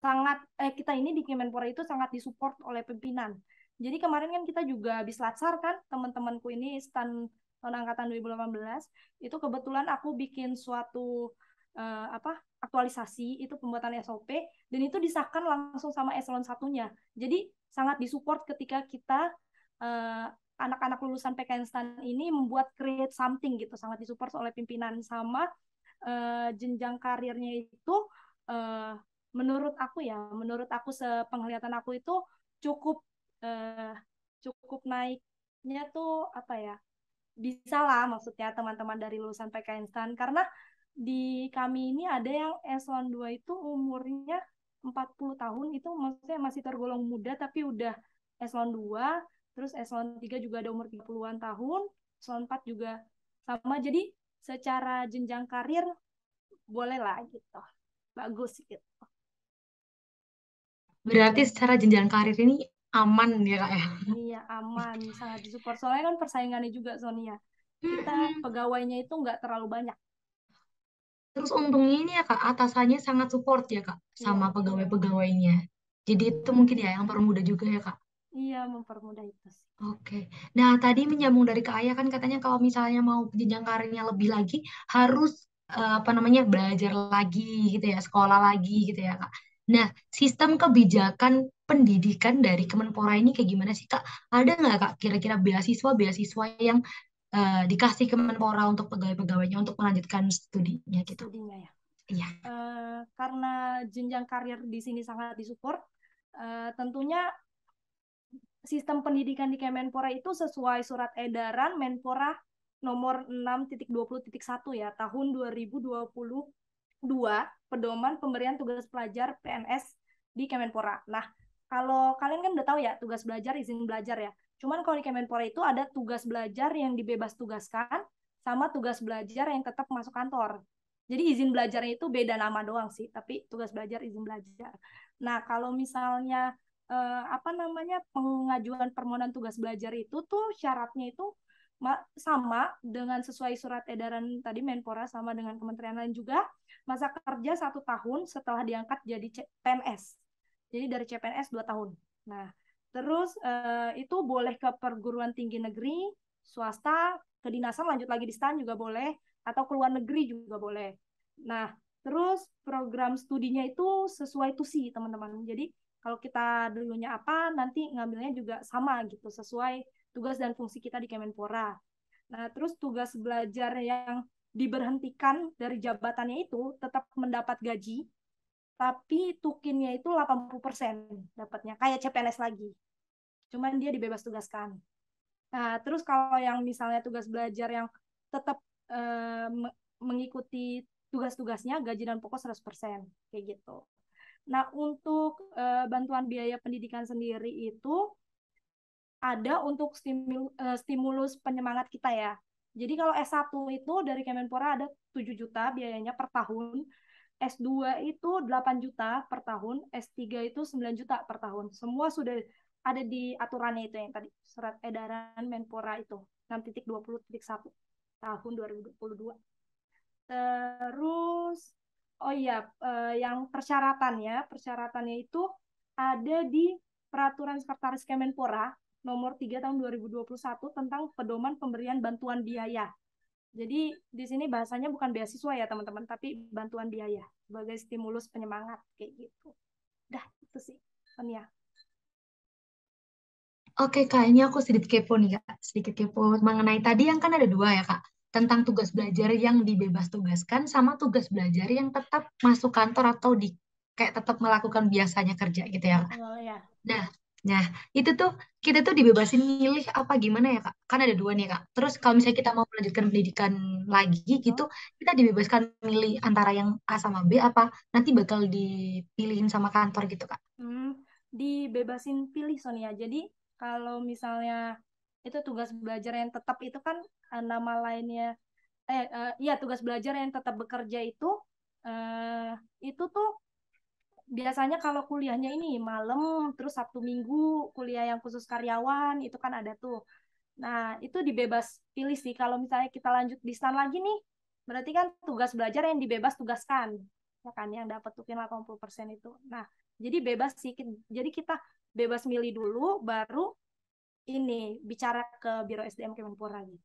[SPEAKER 1] sangat kita ini di Kemenpora itu sangat disupport oleh pimpinan. Jadi kemarin kan kita juga habis latsar kan, teman-temanku ini stan tahun angkatan 2018 itu kebetulan aku bikin suatu apa aktualisasi itu pembuatan SOP, dan itu disahkan langsung sama eselon satunya. Jadi sangat disupport ketika kita eh, anak-anak lulusan PKN STAN ini membuat create something gitu, sangat disupport oleh pimpinan. Sama jenjang karirnya itu eh, menurut aku sepenglihatan aku itu cukup eh, cukup naiknya tuh apa ya, bisa lah maksudnya teman-teman dari lulusan PK Instan, karena di kami ini ada yang eselon 2 itu umurnya 40 tahun, itu maksudnya masih tergolong muda tapi udah eselon 2, terus eselon 3 juga ada umur 30-an tahun, eselon 4 juga sama. Jadi secara jenjang karir boleh lah gitu, bagus gitu.
[SPEAKER 2] Berarti secara jenjang karir ini aman ya Kak ya?
[SPEAKER 1] Iya, aman, sangat disupport. Soalnya kan persaingannya juga, Sonia. Kita
[SPEAKER 2] Mm-mm.
[SPEAKER 1] pegawainya itu nggak terlalu banyak.
[SPEAKER 2] Terus untungnya ini ya Kak, atasannya sangat support ya Kak
[SPEAKER 1] Iya,
[SPEAKER 2] sama
[SPEAKER 1] iya,
[SPEAKER 2] pegawai-pegawainya. Jadi itu mungkin ya yang permudah juga ya Kak.
[SPEAKER 1] iya, mempermudah itu sih.
[SPEAKER 2] Oke. Nah, tadi menyambung dari Kak Ayah kan katanya kalau misalnya mau jenjang karirnya lebih lagi harus apa namanya belajar lagi gitu ya, sekolah lagi gitu ya Kak. Nah, sistem kebijakan pendidikan dari Kemenpora ini kayak gimana sih Kak? Ada nggak Kak kira-kira beasiswa-beasiswa yang dikasih Kemenpora untuk pegawai-pegawainya untuk melanjutkan studinya gitu?
[SPEAKER 1] Studinya ya.
[SPEAKER 2] Iya.
[SPEAKER 1] Karena jenjang karir di sini sangat disupport, tentunya sistem pendidikan di Kemenpora itu sesuai surat edaran Menpora nomor 6.20.1 ya, tahun 2022, pedoman pemberian tugas pelajar PNS di Kemenpora. Nah, kalau kalian kan udah tahu ya, tugas belajar, izin belajar ya. Cuman kalau di Kemenpora itu ada tugas belajar yang dibebas tugaskan, sama tugas belajar yang tetap masuk kantor. Jadi izin belajarnya itu beda nama doang sih, tapi tugas belajar, izin belajar. Nah, kalau misalnya apa namanya pengajuan permohonan tugas belajar itu tuh syaratnya itu sama dengan sesuai surat edaran tadi Menpora, sama dengan kementerian lain juga, masa kerja 1 tahun setelah diangkat jadi PNS. Jadi dari CPNS 2 tahun. Nah, terus itu boleh ke perguruan tinggi negeri, swasta, kedinasan, lanjut lagi di STAN juga boleh, atau ke luar negeri juga boleh. Nah, terus program studinya itu sesuai tusi teman-teman. Jadi kalau kita dulunya apa, nanti ngambilnya juga sama gitu, sesuai tugas dan fungsi kita di Kemenpora. Nah, terus tugas belajar yang diberhentikan dari jabatannya itu tetap mendapat gaji, tapi tukinnya itu 80% dapatnya, kayak CPNS lagi. Cuman dia dibebas tugaskan. Nah, terus kalau yang misalnya tugas belajar yang tetap eh, mengikuti tugas-tugasnya, gaji dan pokok 100%, kayak gitu. Nah, untuk bantuan biaya pendidikan sendiri itu ada untuk stimulus penyemangat kita ya. Jadi kalau S1 itu dari Kemenpora ada 7 juta biayanya per tahun, S2 itu 8 juta per tahun, S3 itu 9 juta per tahun. Semua sudah ada di aturannya itu yang tadi, surat edaran Menpora itu 6.20.1 tahun 2022. Terus, oh iya, yang persyaratannya itu ada di Peraturan Sekretaris Kemenpora nomor 3 tahun 2021 tentang pedoman pemberian bantuan biaya. Jadi di sini bahasanya bukan beasiswa ya teman-teman, tapi bantuan biaya sebagai stimulus penyemangat kayak gitu. Dah itu sih, Sonia.
[SPEAKER 2] Oke, Kak, ini aku sedikit kepo nih, Kak. Sedikit kepo mengenai tadi yang kan ada dua ya, Kak. Tentang tugas belajar yang dibebas tugaskan sama tugas belajar yang tetap masuk kantor atau di kayak tetap melakukan biasanya kerja gitu ya, Kak.
[SPEAKER 1] Oh ya.
[SPEAKER 2] Nah, nah itu tuh kita tuh dibebasin milih apa gimana ya, Kak? Kan ada dua nih, Kak. Terus kalau misalnya kita mau melanjutkan pendidikan lagi gitu,
[SPEAKER 1] Oh.
[SPEAKER 2] kita dibebaskan milih antara yang A sama B apa nanti bakal dipilihin sama kantor gitu, Kak.
[SPEAKER 1] Dibebasin pilih Sonia. Jadi kalau misalnya itu tugas belajar yang tetap itu kan nama lainnya ya tugas belajar yang tetap bekerja eh, itu tuh biasanya kalau kuliahnya ini malam terus Sabtu Minggu kuliah yang khusus karyawan itu kan ada tuh. Nah, itu dibebas pilih sih. Kalau misalnya kita lanjut di stan lagi nih, berarti kan tugas belajar yang dibebas tugaskan. Ya kan, yang dapat tukin 80% itu. Nah, jadi bebas sih. Jadi kita bebas milih dulu, baru ini bicara ke Biro SDM Kemenpora gitu.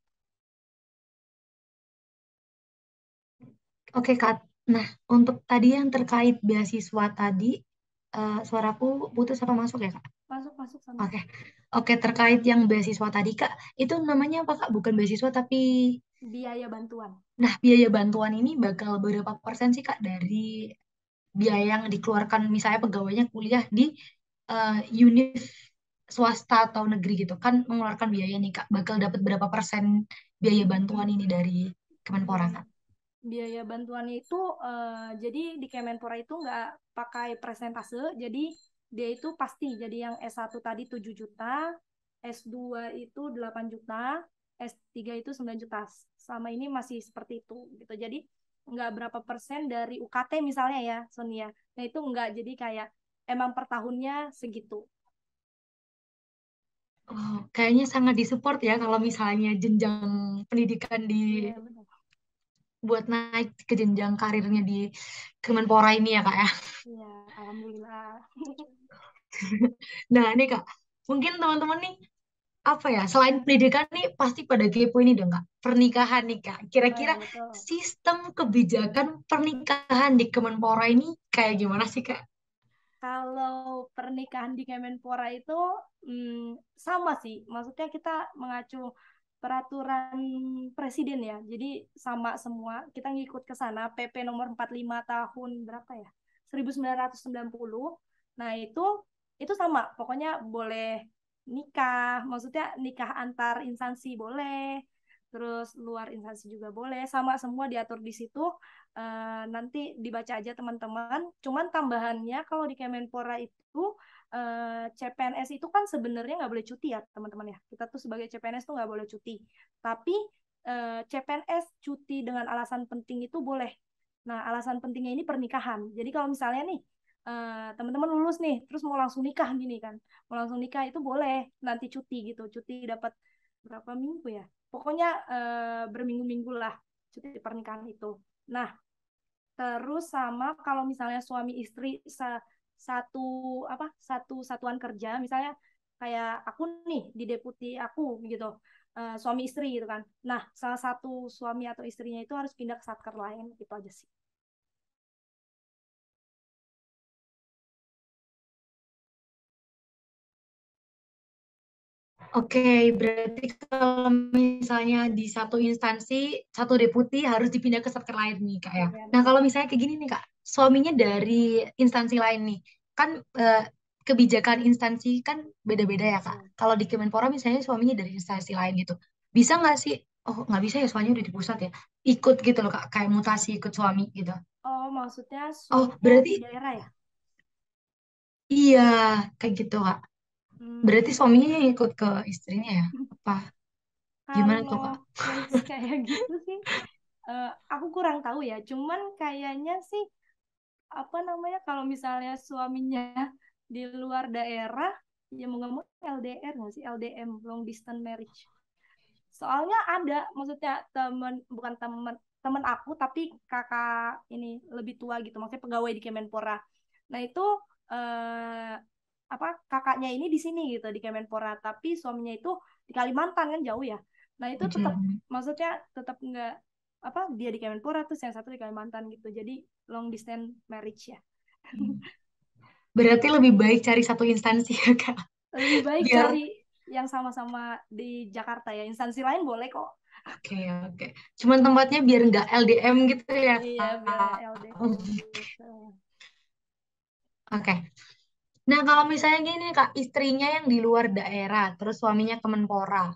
[SPEAKER 2] Oke, Kak. Nah, untuk tadi yang terkait beasiswa tadi, suaraku putus apa masuk ya, Kak?
[SPEAKER 1] Masuk Sonia.
[SPEAKER 2] Oke. Oke, terkait yang beasiswa tadi, Kak, itu namanya apa, Kak? Bukan beasiswa, tapi
[SPEAKER 1] Biaya bantuan.
[SPEAKER 2] nah, biaya bantuan ini bakal berapa persen sih, Kak, dari biaya yang dikeluarkan misalnya pegawainya kuliah di univ swasta atau negeri gitu kan mengeluarkan biaya nih Kak bakal dapat berapa persen biaya bantuan ini dari Kemenpora
[SPEAKER 1] Biaya
[SPEAKER 2] Kak?
[SPEAKER 1] biaya bantuannya itu jadi di Kemenpora itu nggak pakai presentase, jadi dia itu pasti. Jadi yang S1 tadi 7 juta, S2 itu 8 juta, S3 itu 9 juta. Selama ini masih seperti itu gitu. Jadi nggak berapa persen dari UKT misalnya ya, Sonia. Nah itu nggak, jadi kayak emang per tahunnya segitu.
[SPEAKER 2] Oh, kayaknya sangat disupport ya kalau misalnya jenjang pendidikan
[SPEAKER 1] Iya benar.
[SPEAKER 2] buat naik ke jenjang karirnya di Kemenpora ini ya Kak ya.
[SPEAKER 1] Iya, alhamdulillah.
[SPEAKER 2] Nah ini Kak, mungkin teman-teman nih apa ya selain pendidikan nih pasti pada kepo ini dong Kak pernikahan nih Kak
[SPEAKER 1] Oh
[SPEAKER 2] kira-kira
[SPEAKER 1] ya betul.
[SPEAKER 2] sistem kebijakan pernikahan di Kemenpora ini kayak gimana sih Kak?
[SPEAKER 1] Kalau pernikahan di Kemenpora itu sama sih. Maksudnya kita mengacu peraturan presiden ya. Jadi sama semua. Kita ngikut ke sana. PP nomor 45 tahun berapa ya? 1990. Nah, itu sama. Pokoknya boleh nikah. Maksudnya nikah antar instansi boleh. Terus luar instansi juga boleh. Sama semua diatur di situ. Nanti dibaca aja teman-teman. Cuman tambahannya kalau di Kemenpora itu CPNS itu kan sebenarnya nggak boleh cuti ya teman-teman ya. Kita tuh sebagai CPNS tuh nggak boleh cuti. Tapi CPNS cuti dengan alasan penting itu boleh. Nah, alasan pentingnya ini pernikahan. Jadi kalau misalnya nih teman-teman lulus nih, terus mau langsung nikah gini kan, mau langsung nikah itu boleh nanti cuti gitu, cuti dapat berapa minggu ya, pokoknya berminggu-minggu lah cuti pernikahan itu. Nah, terus sama kalau misalnya suami istri satu satu satuan kerja, misalnya kayak aku nih di deputi aku gitu, suami istri gitu kan. Nah, salah satu suami atau istrinya itu harus pindah ke satker lain, itu aja sih.
[SPEAKER 2] Oke, berarti kalau misalnya di satu instansi, satu deputi harus dipindah ke satker lain nih, Kak ya.
[SPEAKER 1] Iya
[SPEAKER 2] Nah,
[SPEAKER 1] betul.
[SPEAKER 2] kalau misalnya kayak gini nih, Kak, suaminya dari instansi lain nih, kan kebijakan instansi kan beda-beda ya, Kak.
[SPEAKER 1] Iya.
[SPEAKER 2] Kalau di Kemenpora misalnya suaminya dari instansi lain gitu, bisa nggak sih? Oh, nggak bisa ya, suaminya udah di pusat ya. Ikut gitu loh, Kak, kayak mutasi ikut suami gitu.
[SPEAKER 1] Oh, maksudnya
[SPEAKER 2] Oh,
[SPEAKER 1] suaminya di
[SPEAKER 2] berarti
[SPEAKER 1] daerah ya?
[SPEAKER 2] iya, kayak gitu, Kak.
[SPEAKER 1] Hmm.
[SPEAKER 2] Berarti suaminya yang ikut ke istrinya ya? Apa? Gimana tuh,
[SPEAKER 1] Kalau
[SPEAKER 2] Kak?
[SPEAKER 1] case kayak gitu sih, aku kurang tahu ya. Cuman kayaknya sih apa namanya, kalau misalnya suaminya di luar daerah, ya mau nggak mau LDR nggak sih, LDM, long distance marriage. Soalnya ada, maksudnya temen, bukan temen, temen aku tapi kakak ini lebih tua gitu, maksudnya pegawai di Kemenpora. Nah itu eh, kakaknya ini di sini gitu di Kemenpora, tapi suaminya itu di Kalimantan kan jauh ya. Nah itu tetap
[SPEAKER 2] Mm-mm.
[SPEAKER 1] maksudnya tetap nggak dia di Kemenpora terus yang satu di Kalimantan gitu. Jadi long distance marriage ya.
[SPEAKER 2] Berarti lebih baik cari satu instansi ya Kak.
[SPEAKER 1] Lebih baik
[SPEAKER 2] Biar
[SPEAKER 1] cari yang sama-sama di Jakarta ya. Instansi lain boleh kok.
[SPEAKER 2] oke oke. Cuman tempatnya biar nggak LDM gitu ya
[SPEAKER 1] Iya, biar
[SPEAKER 2] Kak.
[SPEAKER 1] LDM gitu.
[SPEAKER 2] Oke. Nah, kalau misalnya gini Kak, istrinya yang di luar daerah, terus suaminya Kemenpora,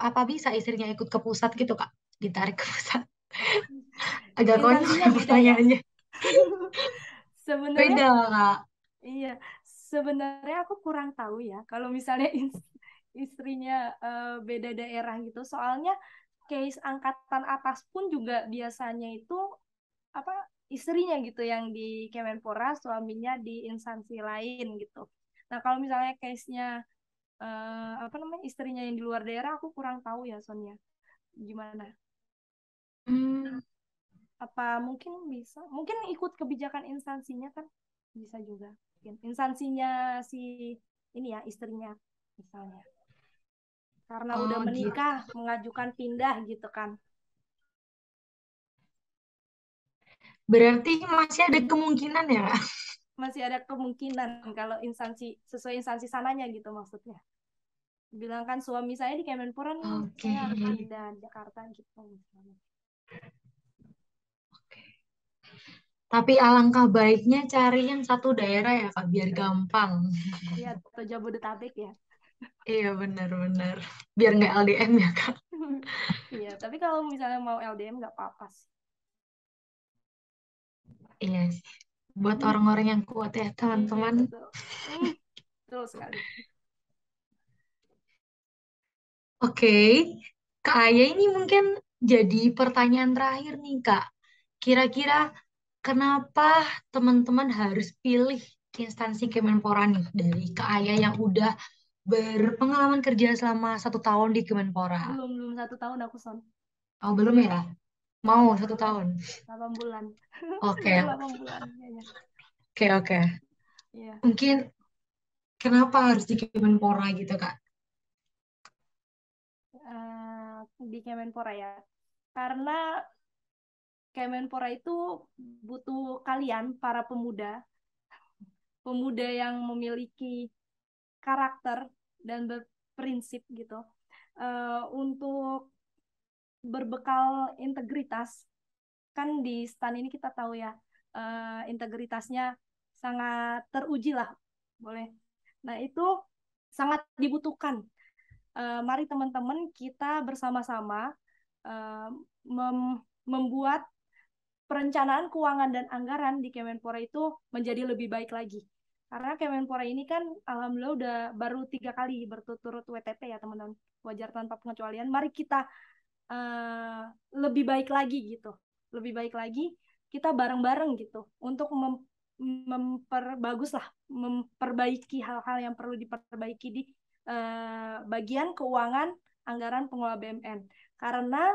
[SPEAKER 2] apa bisa istrinya ikut ke pusat gitu Kak? Ditarik ke pusat. Agak konyol
[SPEAKER 1] Instansinya
[SPEAKER 2] ya
[SPEAKER 1] beda ya.
[SPEAKER 2] pertanyaannya.
[SPEAKER 1] Sebenarnya
[SPEAKER 2] Beda Kak.
[SPEAKER 1] iya, sebenarnya aku kurang tahu ya kalau misalnya istrinya beda daerah gitu. Soalnya case angkatan atas pun juga biasanya itu apa istrinya gitu yang di Kemenpora, suaminya di instansi lain gitu. Nah, kalau misalnya case-nya istrinya yang di luar daerah aku kurang tahu ya Sonia. Gimana?
[SPEAKER 2] Hmm,
[SPEAKER 1] Apa mungkin bisa? Mungkin ikut kebijakan instansinya kan bisa juga. Mungkin instansinya si ini ya istrinya misalnya. Karena udah
[SPEAKER 2] oh gitu.
[SPEAKER 1] menikah mengajukan pindah gitu kan.
[SPEAKER 2] Berarti masih ada kemungkinan ya Kak?
[SPEAKER 1] Masih ada kemungkinan kalau instansi sesuai instansi sananya gitu maksudnya. Bilang kan suami saya di Kemenpora nih,
[SPEAKER 2] Oke.
[SPEAKER 1] saya harus pindah di Jakarta gitu misalnya.
[SPEAKER 2] Tapi alangkah baiknya cari yang satu daerah ya Kak, biar gampang.
[SPEAKER 1] Iya, atau Jabodetabek ya.
[SPEAKER 2] Iya benar-benar. Biar nggak LDM ya Kak.
[SPEAKER 1] Iya, tapi kalau misalnya mau LDM nggak apa-apa sih.
[SPEAKER 2] Iya sih. Buat orang-orang yang kuat ya
[SPEAKER 1] Iya,
[SPEAKER 2] teman-teman.
[SPEAKER 1] betul. Hmm, betul sekali.
[SPEAKER 2] Oke, Kak Aya ini mungkin jadi pertanyaan terakhir nih Kak. Kira-kira kenapa teman-teman harus pilih instansi Kemenpora nih dari Kak Aya yang udah berpengalaman kerja selama 1 tahun di Kemenpora?
[SPEAKER 1] Belum belum 1 tahun aku son.
[SPEAKER 2] Oh belum ya? Mau
[SPEAKER 1] delapan
[SPEAKER 2] 1 tahun?
[SPEAKER 1] 8 bulan.
[SPEAKER 2] Oke,
[SPEAKER 1] Baru 8 bulan kayaknya.
[SPEAKER 2] oke, oke.
[SPEAKER 1] Iya.
[SPEAKER 2] Mungkin kenapa harus di Kemenpora gitu Kak?
[SPEAKER 1] Di Kemenpora ya. Karena Kemenpora itu butuh kalian para pemuda, pemuda yang memiliki karakter dan berprinsip gitu. Untuk berbekal integritas, kan di STAN ini kita tahu ya, integritasnya sangat teruji lah, boleh. Nah, itu sangat dibutuhkan. Mari teman-teman kita bersama-sama eh, membuat perencanaan keuangan dan anggaran di Kemenpora itu menjadi lebih baik lagi. Karena Kemenpora ini kan alhamdulillah udah baru 3 kali berturut-turut WTP ya teman-teman, wajar tanpa pengecualian. Mari kita uh, lebih baik lagi gitu, lebih baik lagi kita bareng-bareng gitu untuk memperbagus lah, memperbaiki hal-hal yang perlu diperbaiki di bagian keuangan anggaran pengelola BMN. Karena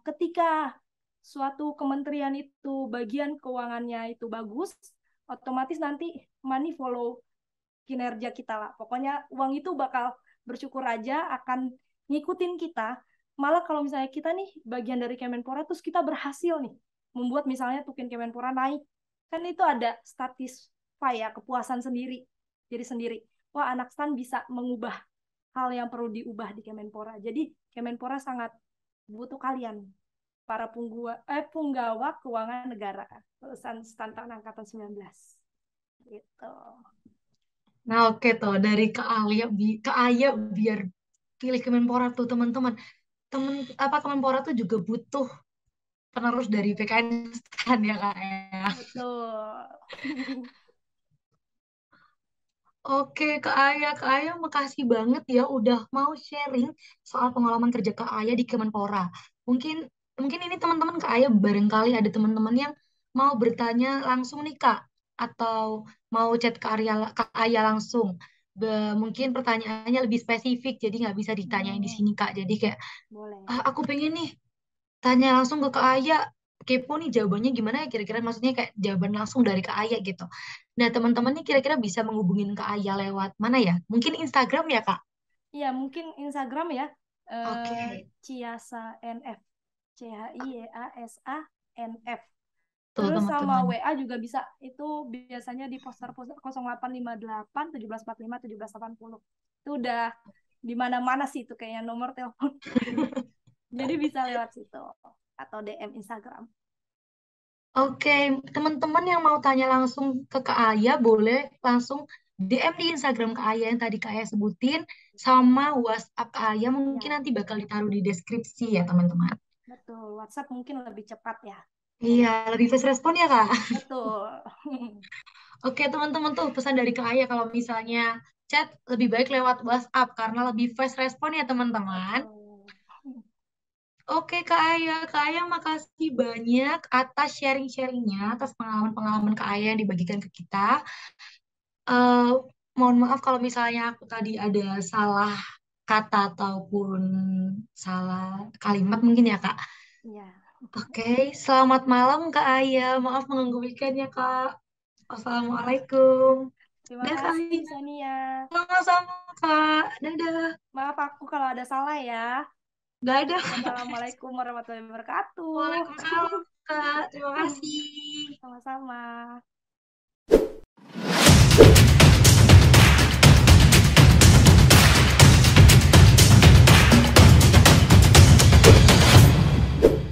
[SPEAKER 1] ketika suatu kementerian itu bagian keuangannya itu bagus, otomatis nanti money follow kinerja kita lah. Pokoknya uang itu bakal bersyukur aja akan ngikutin kita. Malah kalau misalnya kita nih bagian dari Kemenpora terus kita berhasil nih membuat misalnya tukin Kemenpora naik, kan itu ada statis ya kepuasan sendiri jadi sendiri. Wah, anak stan bisa mengubah hal yang perlu diubah di Kemenpora. Jadi Kemenpora sangat butuh kalian para punggawa keuangan negara lulusan stan tahun angkatan 19 gitu.
[SPEAKER 2] Nah oke tuh dari Kak Aya biar pilih Kemenpora tuh teman-teman. Temen apa Kemenpora tuh juga butuh penerus dari PKN kan ya Kak ya.
[SPEAKER 1] Betul.
[SPEAKER 2] Oke, Kak Aya makasih banget ya udah mau sharing soal pengalaman kerja Kak Aya di Kemenpora. Mungkin mungkin ini teman-teman Kak Aya barangkali ada teman-teman yang mau bertanya langsung nih Kak atau mau chat Kak Aya langsung. Mungkin pertanyaannya lebih spesifik jadi nggak bisa ditanyain di
[SPEAKER 1] Hmm,
[SPEAKER 2] sini Kak. Jadi kayak
[SPEAKER 1] boleh.
[SPEAKER 2] "Ah, aku pengen nih tanya langsung ke Kak Aya. kepo nih jawabannya gimana ya kira-kira, maksudnya kayak jawaban langsung dari Kak Aya gitu. Nah, teman-teman nih kira-kira bisa menghubungin Kak Aya lewat mana ya? Mungkin Instagram ya, Kak?
[SPEAKER 1] Iya, mungkin Instagram ya.
[SPEAKER 2] Oke,
[SPEAKER 1] Ciasa NF. CHIYASA NF.
[SPEAKER 2] tuh
[SPEAKER 1] Terus sama
[SPEAKER 2] teman-teman.
[SPEAKER 1] WA juga bisa. Itu biasanya di poster-poster 0858 1745 1780. Itu udah di mana-mana sih itu kayaknya nomor telepon. Jadi bisa lewat situ atau DM Instagram.
[SPEAKER 2] Oke, teman-teman yang mau tanya langsung ke Kak Aya boleh langsung DM di Instagram Kak Aya yang tadi Kak Aya sebutin, sama WhatsApp Kak Aya mungkin
[SPEAKER 1] Ya,
[SPEAKER 2] nanti bakal ditaruh di deskripsi ya teman-teman.
[SPEAKER 1] betul. WhatsApp mungkin lebih cepat ya.
[SPEAKER 2] Iya, lebih fast respon ya Kak.
[SPEAKER 1] Betul.
[SPEAKER 2] Oke teman-teman, tuh pesan dari Kak Aya kalau misalnya chat lebih baik lewat WhatsApp karena lebih fast respon ya teman-teman.
[SPEAKER 1] Betul.
[SPEAKER 2] Oke Kak Aya makasih banyak atas sharing-sharingnya, atas pengalaman-pengalaman Kak Aya yang dibagikan ke kita. Eh, Mohon maaf kalau misalnya aku tadi ada salah kata ataupun salah kalimat mungkin ya Kak.
[SPEAKER 1] Ya.
[SPEAKER 2] Oke, selamat malam Kak Aya. Maaf mengganggu weekendnya Kak.
[SPEAKER 1] Ya.
[SPEAKER 2] Assalamualaikum.
[SPEAKER 1] Terima
[SPEAKER 2] Dah Kak
[SPEAKER 1] kasih,
[SPEAKER 2] Aya.
[SPEAKER 1] Sania.
[SPEAKER 2] Sama-sama Kak. Dadah.
[SPEAKER 1] Maaf aku kalau ada salah ya.
[SPEAKER 2] Gak ada.
[SPEAKER 1] Wassalamualaikum warahmatullahi wabarakatuh.
[SPEAKER 2] Waalaikumsalam Kak. Terima kasih.
[SPEAKER 1] Sama-sama.